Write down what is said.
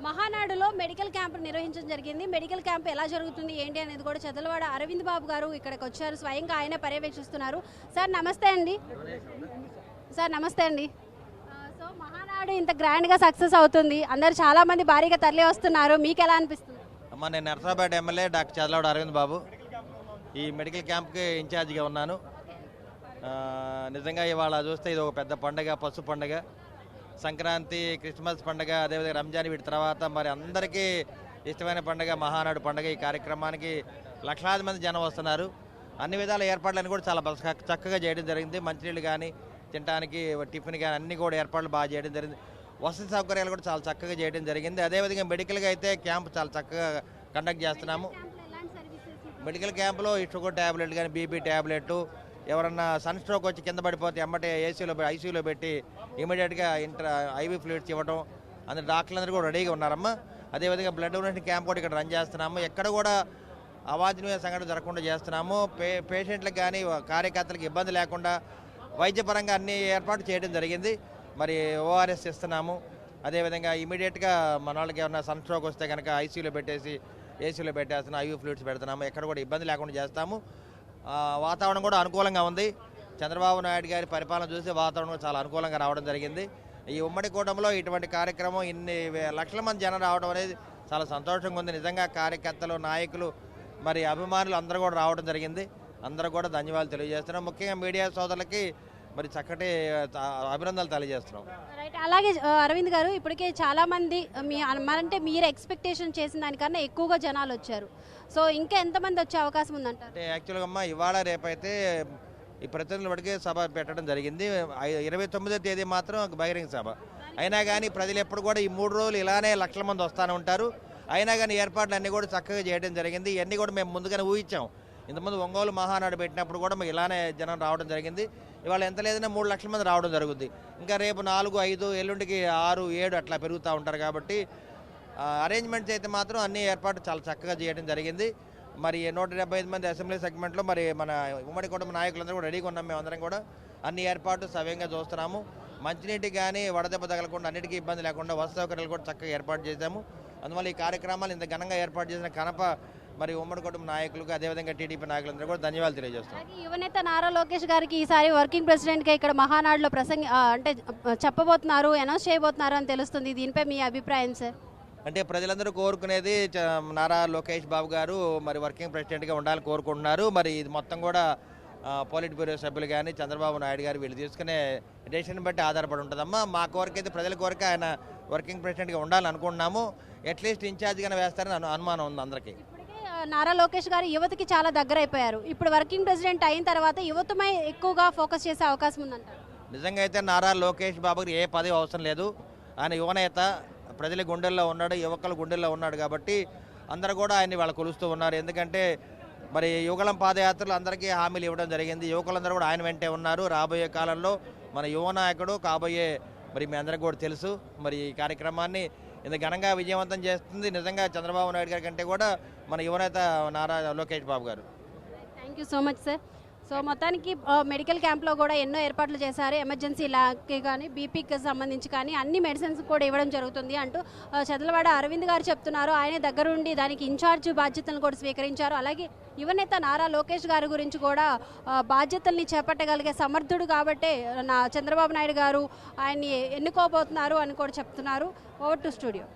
మహానాడులో medical camp నిర్వహించడం జరిగింది. మెడికల్ క్యాంప్ ఎలా జరుగుతుంది ఏంటి అనేది కూడా చదలవాడ అరవింద్ బాబు గారు ఇక్కడికి వచ్చారు. స్వయంగా ఆయన పర్యవేక్షిస్తున్నారు. సార్ నమస్తే అండి. సార్ నమస్తే అండి. సో మహానాడు ఇంత గ్రాండ్గా సక్సెస్ అవుతుంది, అందరు చాలా మంది భారీగా తరలి వస్తున్నారు, మీకు ఎలా అనిపిస్తుంది? అమ్మ, నేను నర్సాపేట ఎమ్మెల్యే డాక్టర్ చదలవాడ అరవింద్ బాబు ఈ మెడికల్ క్యాంప్కి ఇన్ఛార్జిగా ఉన్నాను. నిజంగా ఇవాళ చూస్తే ఇది ఒక పెద్ద పండుగ, పసుపు పండుగ, సంక్రాంతి, క్రిస్మస్ పండుగ, అదేవిధంగా రంజాన్, వీటి తర్వాత మరి అందరికీ ఇష్టమైన పండుగ మహానాడు పండుగ. ఈ కార్యక్రమానికి లక్షలాది మంది జనం వస్తున్నారు. అన్ని విధాల ఏర్పాట్లన్నీ కూడా చాలా చక్కగా చేయడం జరిగింది. మంచినీళ్ళు కానీ, తినడానికి టిఫిన్ కానీ అన్నీ కూడా ఏర్పాట్లు బాగా చేయడం జరిగింది. వసతి సౌకర్యాలు కూడా చాలా చక్కగా చేయడం జరిగింది. అదేవిధంగా మెడికల్గా అయితే క్యాంప్ చాలా చక్కగా కండక్ట్ చేస్తున్నాము. మెడికల్ క్యాంపులో ఈ షుగర్ ట్యాబ్లెట్ కానీ, బీపీ ట్యాబ్లెట్, ఎవరన్నా సన్ స్ట్రోక్ వచ్చి కింద పడిపోతే ఎమ్మటే ఐసీయూలో పెట్టి ఇమీడియట్గా ఐవీ ఫ్లూయిడ్స్ ఇవ్వడం, అందరు డాక్టర్లందరూ కూడా రెడీగా ఉన్నారమ్మా. అదేవిధంగా బ్లడ్ డొనేషన్ క్యాంప్ కూడా ఇక్కడ రన్ చేస్తున్నాము. ఎక్కడ కూడా అవాంఛనీయ సంఘటన జరగకుండా చేస్తున్నాము. పేషెంట్లకు కానీ కార్యకర్తలకు ఇబ్బంది లేకుండా వైద్యపరంగా అన్ని ఏర్పాటు చేయడం జరిగింది. మరి ఓఆర్ఎస్ ఇస్తున్నాము. అదేవిధంగా ఇమీడియట్గా మన వాళ్ళకి ఏమన్నా సన్ స్ట్రోక్ వస్తే కనుక ఐసీయూలో పెట్టేసి ఏసీలో పెట్టేస్తున్నాం, ఐవీ ఫ్లూయిడ్స్ పెడుతున్నాము. ఎక్కడ కూడా ఇబ్బంది లేకుండా చేస్తాము. వాతావరణం కూడా అనుకూలంగా ఉంది. చంద్రబాబు నాయుడు గారి పరిపాలన చూసి వాతావరణం చాలా అనుకూలంగా రావడం జరిగింది. ఈ ఉమ్మడి కూటమిలో ఇటువంటి కార్యక్రమం ఇన్ని లక్షల మంది జనం రావడం అనేది చాలా సంతోషంగా ఉంది. నిజంగా కార్యకర్తలు, నాయకులు, మరి అభిమానులు అందరూ కూడా రావడం జరిగింది. అందరూ కూడా ధన్యవాదాలు తెలియజేస్తున్నాం. ముఖ్యంగా మీడియా సోదరులకి మరి చక్కటి అభినందనలు తెలియజేస్తున్నాం. రైట్. అలాగే అరవింద్ గారు, ఇప్పటికే చాలా మంది అంటే మీరు ఎక్స్పెక్టేషన్ చేసిన దానికన్నా ఎక్కువగా జనాలు వచ్చారు. సో ఇంకా ఎంతమంది వచ్చే అవకాశం ఉందంటారు? అంటే యాక్చువల్గా అమ్మ, ఇవాళ రేపైతే ఈ ప్రతినిధుల బడికి సభ పెట్టడం జరిగింది. 29వ తేదీ మాత్రం బహిరంగ సభ. అయినా కానీ ప్రజలు ఎప్పుడు కూడా ఈ 3 రోజులు ఇలానే లక్షల మంది వస్తూనే ఉంటారు. అయినా కానీ ఏర్పాట్లు అన్నీ కూడా చక్కగా చేయడం జరిగింది. ఇవన్నీ కూడా మేము ముందుగానే ఊహించాం. ఇంతకుముందు ఒంగోలు మహానాడు పెట్టినప్పుడు కూడా మాకు ఇలానే జనం రావడం జరిగింది. ఇవాళ ఎంత లేదన్నా 3 లక్షల మంది రావడం జరుగుద్ది. ఇంకా రేపు 4, 5, ఎల్లుండికి 6, 7 అట్లా పెరుగుతూ ఉంటారు. కాబట్టి అరేంజ్మెంట్స్ అయితే మాత్రం అన్ని ఏర్పాట్లు చాలా చక్కగా చేయడం జరిగింది. మరి 175 మంది అసెంబ్లీ సెగ్మెంట్లో మరి మన ఉమ్మడి కుటుంబ నాయకులందరూ కూడా రెడీగా ఉన్నాం. మేమందరం కూడా అన్ని ఏర్పాట్లు సవ్యంగా చూస్తున్నాము. మంచినీటికి కానీ వడదెబ్బ తగలకుండా అన్నిటికీ ఇబ్బంది లేకుండా వసతి సౌకర్యాలు కూడా చక్కగా ఏర్పాటు చేశాము. అందువల్ల ఈ కార్యక్రమాలు ఇంత ఘనంగా ఏర్పాటు చేసిన కనప మరి ఉమ్మడి కుటుంబ నాయకులకు, అదేవిధంగా టీడీపీ నాయకులందరూ కూడా ధన్యవాదాలు తెలియజేస్తున్నాం. యువనేత నారా లోకేష్ గారికి ఈసారి వర్కింగ్ ప్రెసిడెంట్గా ఇక్కడ మహానాడులో అంటే చెప్పబోతున్నారు, అనౌన్స్ చేయబోతున్నారు అని తెలుస్తుంది. దీనిపై మీ అభిప్రాయం సార్? అంటే ప్రజలందరూ కోరుకునేది నారా లోకేష్ బాబు గారు మరి వర్కింగ్ ప్రెసిడెంట్గా ఉండాలని కోరుకుంటున్నారు. మరి ఇది మొత్తం కూడా పోలిట్ బ్యూరో సభ్యులు కానీ, చంద్రబాబు నాయుడు గారు వీళ్ళు తీసుకునే డెసిషన్ బట్టి ఆధారపడి ఉంటుందమ్మా. మా కోరికైతే ప్రజల కోరిక ఆయన వర్కింగ్ ప్రెసిడెంట్గా ఉండాలని అనుకుంటున్నాము. అట్లీస్ట్ ఇన్ఛార్జ్గానే వేస్తారని అనుమానం ఉంది అందరికీ. నారా లోకేష్ గారు యువతకి చాలా దగ్గర అయిపోయారు. ఇప్పుడు వర్కింగ్ ప్రెసిడెంట్ అయిన తర్వాత యువతపై ఎక్కువగా ఫోకస్ చేసే అవకాశం ఉందంటారు. నిజంగా అయితే నారా లోకేష్ బాబుకి ఏ పదవి అవసరం లేదు. ఆయన యువనేత, ప్రజల గుండెల్లో ఉన్నాడు, యువకుల గుండెల్లో ఉన్నాడు. కాబట్టి అందరూ కూడా ఆయన్ని వాళ్ళు కొలుస్తూ ఉన్నారు. ఎందుకంటే మరి యువగలం పాదయాత్రలు అందరికీ హామీలు ఇవ్వడం జరిగింది. యువకులందరూ కూడా ఆయన వెంటే ఉన్నారు. రాబోయే కాలంలో మన యువ నాయకుడు కాబోయే మరి మీ అందరికీ కూడా తెలుసు. మరి ఈ కార్యక్రమాన్ని ఇంత ఘనంగా విజయవంతం చేస్తుంది నిజంగా చంద్రబాబు నాయుడు గారి కంటే కూడా మన యువనేత నారా లోకేష్ బాబు గారు. Thank you so much sir. So మొత్తానికి మెడికల్ క్యాంప్లో కూడా ఎన్నో ఏర్పాట్లు చేశారు. ఎమర్జెన్సీ లాకి కానీ, బీపీకి సంబంధించి కానీ అన్ని మెడిసిన్స్ కూడా ఇవ్వడం జరుగుతుంది అంటూ చదలవాడ అరవింద్ గారు చెప్తున్నారు. ఆయన దగ్గరుండి దానికి ఇన్ఛార్జ్ బాధ్యతలను కూడా స్వీకరించారు. అలాగే యువనేత నారా లోకేష్ గారి గురించి కూడా బాధ్యతల్ని చేపట్టగలిగే సమర్థుడు కాబట్టే చంద్రబాబు నాయుడు గారు ఆయన్ని ఎన్నుకోబోతున్నారు అని కూడా చెప్తున్నారు. Over to studio.